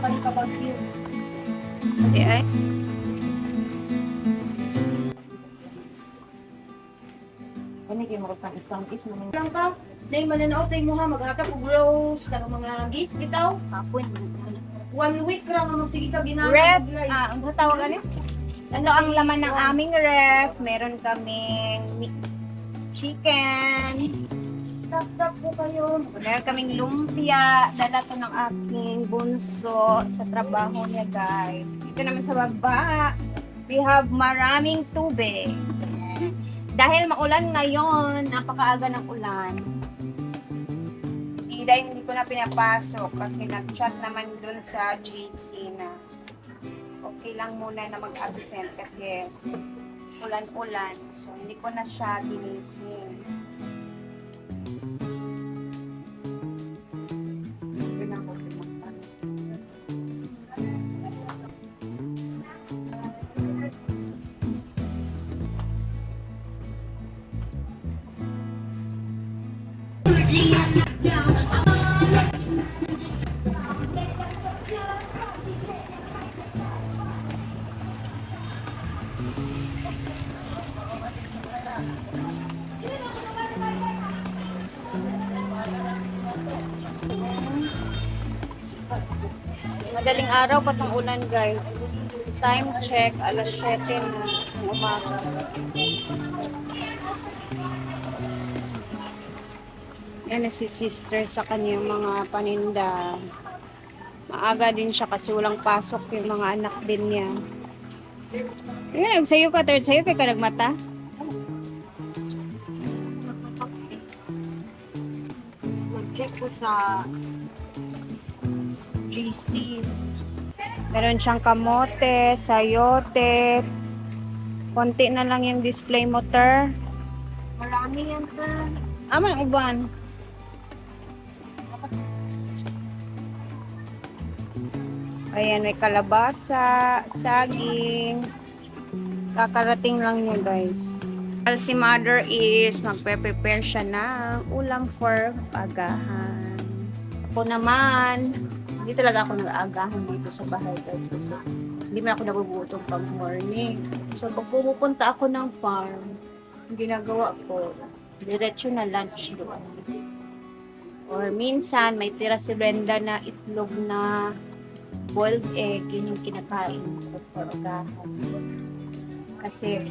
balik ka Baguio. Hindi ay. Ano kayo makapag is naman. Lang ka, na mananaw sa imo ha, maghatap og rose, kanang mga gift bitaw. Hapon. 1 week ra nga magsige ka ginamit. Ref, ano tawag ano? Ano ang laman ng aming ref? Meron kaming chicken. Tap po kayo. Meron kaming lumpia. Dala to ng aking bunso sa trabaho niya, guys. Dito naman sa baba, we have maraming tubig. Dahil maulan ngayon, napakaaga ng ulan. Dahil hindi ko na pinapasok kasi nag-chat naman dun sa GC na okay lang muna na mag-absent kasi ulan-ulan. So, hindi ko na siya ginising. Yun ako pinagpan. Madaling araw pa itong ulan, guys. Time check, alas 7 ng umaga. Yan na si sister sa kanyang mga paninda. Maaga din siya kasi walang pasok yung mga anak din niya. Yan, nagsayo ka, third sayo kay ka nagmata. Mag-check ko sa GC. Meron siyang kamote, sayote. Konti na lang yung display motor. Marami yan ka. Aman uban. Ayan, may kalabasa, saging. Kakarating lang niya, guys. Si mother is magpe-prepare siya ng ulam for pagahan. Ako naman, hindi talaga ako nag-aagahan dito sa bahay, guys. Kasi hindi man ako nagugutom pag morning. So, pag pupunta ako ng farm, ang ginagawa ko, diretso na lunch doon. Or minsan, may tira si Brenda na itlog na boiled egg, yun yung kinakain ko for agahan. Kasi,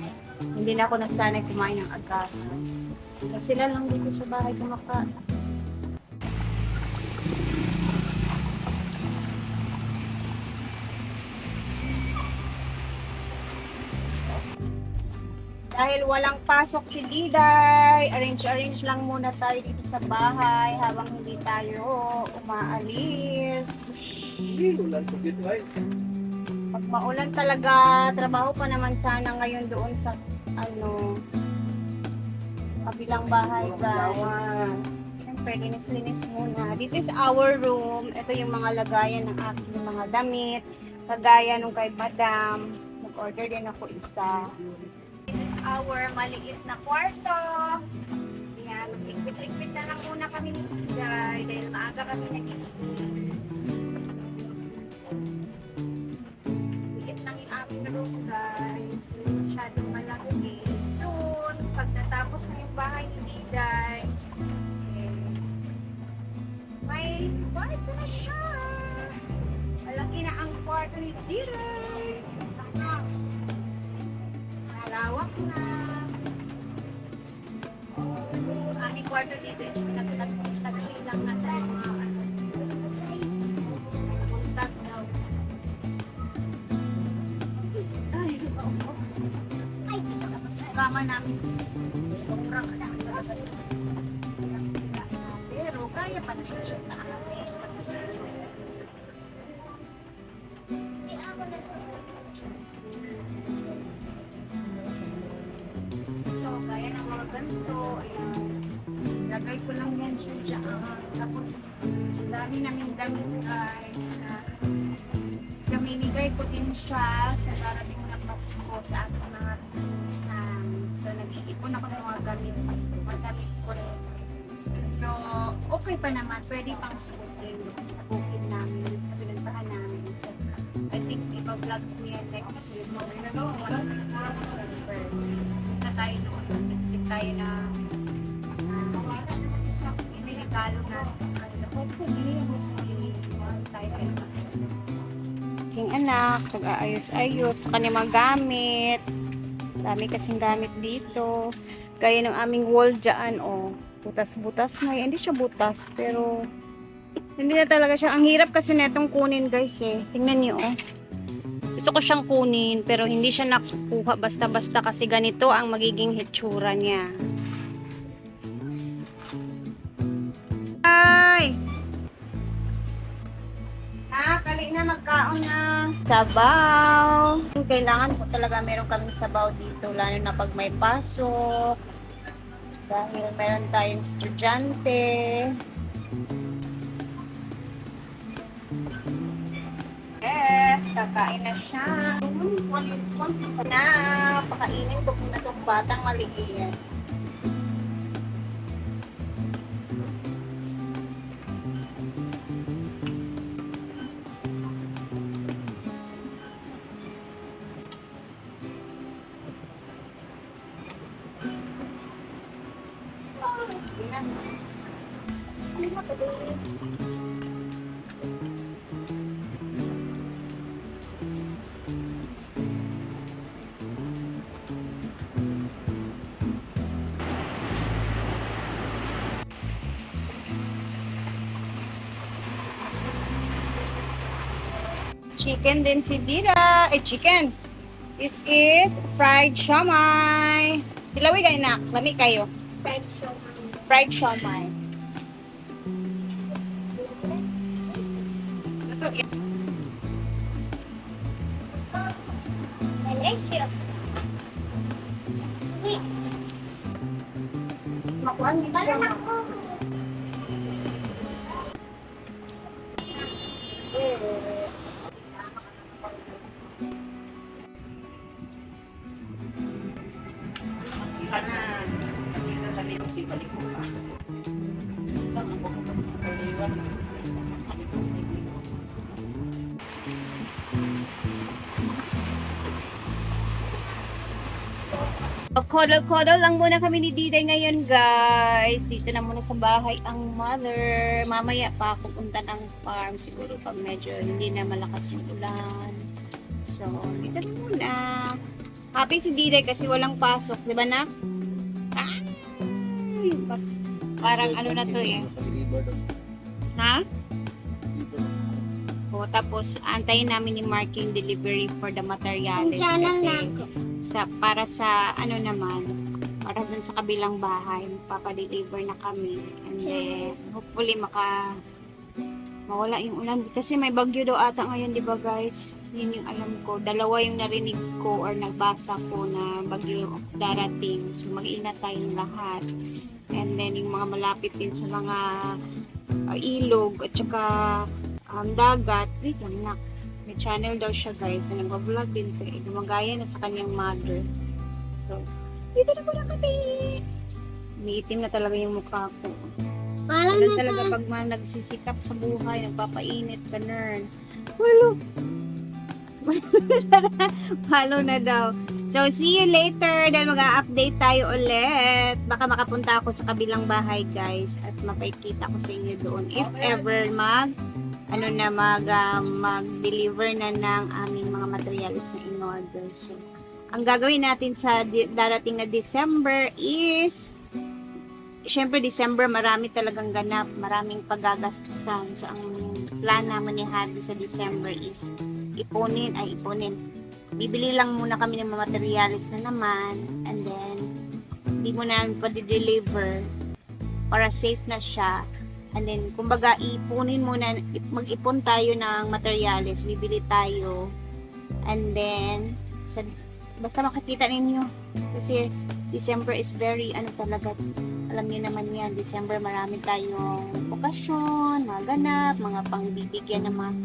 hindi na ako nasanay kumain ng agahan. So, sila lang dito sa bahay kumakain. Dahil walang pasok si Diday, arrange lang muna tayo dito sa bahay habang hindi tayo umaalis. Pag maulan talaga, trabaho pa naman sana ngayon doon sa sa kabilang bahay, guys. Siyempre, linis-linis muna. This is our room. Ito yung mga lagayan ng aking mga damit. Kagaya nung kay Madam. Nag-order din ako isa. This is our maliit na kwarto. Ayan, mag-liquid-liquid na lang muna kami ni Diday dahil maaga kami nag-isip. Liit lang yung aming room, guys. Hindi masyadong malaki. Soon, pag natapos na yung bahay ni Diday, may kwarto na siya. Malaki na ang kwarto ni Diday. Malawak na. Ang aming kwarto dito is pinagtagli lang natin mga tag daw. Ay, tapos yung kama namin sobrang pero kaya pa na siya sa akin. So, kaya ng mga ganito, ayan. Lagay ko lang yan siya dyan. Tapos, dami namin damit, guys, na namimigay ko din siya sa darating na Pasko sa ating mga pinsan. So, nag-iipon ako ng mga gamit. Madamit ko rin. Pero, okay pa naman. Pwede pang suotin sa bukid namin, sa pinuntahan namin. vlog niya next December. Na tayo doon. Nag-trip tayo na may regalo na. Hopefully, tayo ay aking anak, nag-aayos-ayos sa kanyang mga gamit. Dami kasing gamit dito. Gaya ng aming wall dyan, oh. Butas-butas na. Hindi siya butas, pero hindi na talaga siya. Ang hirap kasi netong kunin, guys, eh. Tingnan niyo, oh. Gusto ko siyang kunin, pero hindi siya nakukuha basta-basta kasi ganito ang magiging hitsura niya. Ay! Kali na magkaon na sabaw. Kailangan po talaga meron kaming sabaw dito, lalo na pag may pasok. Dahil meron tayong estudyante. Yes, kakain na siya. Na, pakainin ko muna itong batang maliit. Chicken din si Dira. Chicken. This is fried siomai. Hilawi kayo na. Lami kayo. Fried siomai. Fried siomai. Delicious. Sweet. Makuhaan din siya. Kodol-kodol lang muna kami ni Diday ngayon, guys. Dito na muna sa bahay ang mother. Mamaya pa ako punta ng farm. Siguro pag medyo hindi na malakas yung ulan. So, dito na muna. Happy si Diday kasi walang pasok. Di ba, nak? Ay, parang ano na to eh. Ha? O, tapos antayin namin yung marking delivery for the materials kasi para sa ano naman, para dun sa kabilang bahay magpapa-deliver na kami, and then hopefully mawala yung ulan kasi may bagyo daw ata ngayon, di ba, guys? Yun yung alam ko, dalawa yung narinig ko or nagbasa ko na bagyo darating, so mag-ingat tayong lahat. And then yung mga malapit din sa mga ilog at saka dagat. Wait lang, nak. May channel daw siya, guys, na nag-vlog din to eh. Gumagaya na sa kanyang mother. So, dito na muna kami. Umiitim na talaga yung mukha ko. Alam talaga pag nagsisikap sa buhay, nagpapainit, ganun. Walo. Follow na daw. So, see you later. Dahil mag-a-update tayo ulit. Baka makapunta ako sa kabilang bahay, guys. At mapakita ko sa inyo doon. If ever mag-deliver na ng aming mga materials na in-order. So, ang gagawin natin sa darating na December is, syempre December marami talagang ganap, maraming paggagastusan. So, ang plan naman ni Hadi sa December is ipunin. Bibili lang muna kami ng mga materials na naman, and then hindi mo na pa-deliver para safe na siya. And then, kumbaga, mag-ipon tayo ng materials, bibili tayo. And then, basta makikita ninyo. Kasi, December is very, talaga, alam niyo naman yan, December marami tayong okasyon, mga ganap, mga pangbibigyan ng mga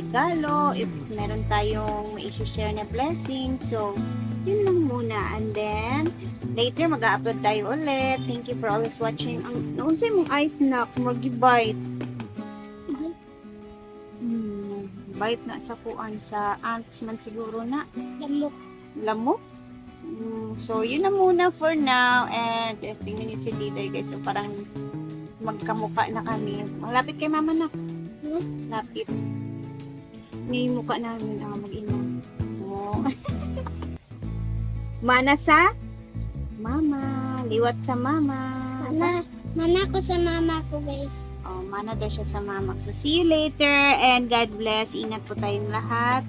regalo, if meron tayong i-share na blessing. So, yun lang muna. And then, later, mag-upload tayo ulit. Thank you for always watching. Noon sa'yo mong ice na, mag-bite. Bait na sa kuan sa ants man siguro na. Lamok. Lamok. So, yun na muna for now. And tingnan niyo si Diday guys. So, parang magkamuka na kami. Malapit kay mama na. Lapit. May mukha namin mag-ina. Oh. Mana sa? Mama. Liwat sa mama. Mana ko sa mama ko, guys. Oh, mana daw siya sa mama. So, see you later and God bless. Ingat po tayong lahat.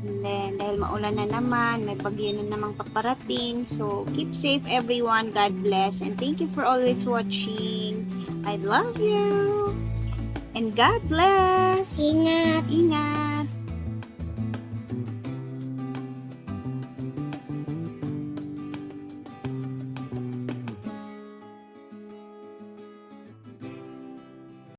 And then, dahil maulan na naman, may bagyo na namang paparating. So, keep safe everyone. God bless. And thank you for always watching. I love you. And God bless. Ingat. Ingat.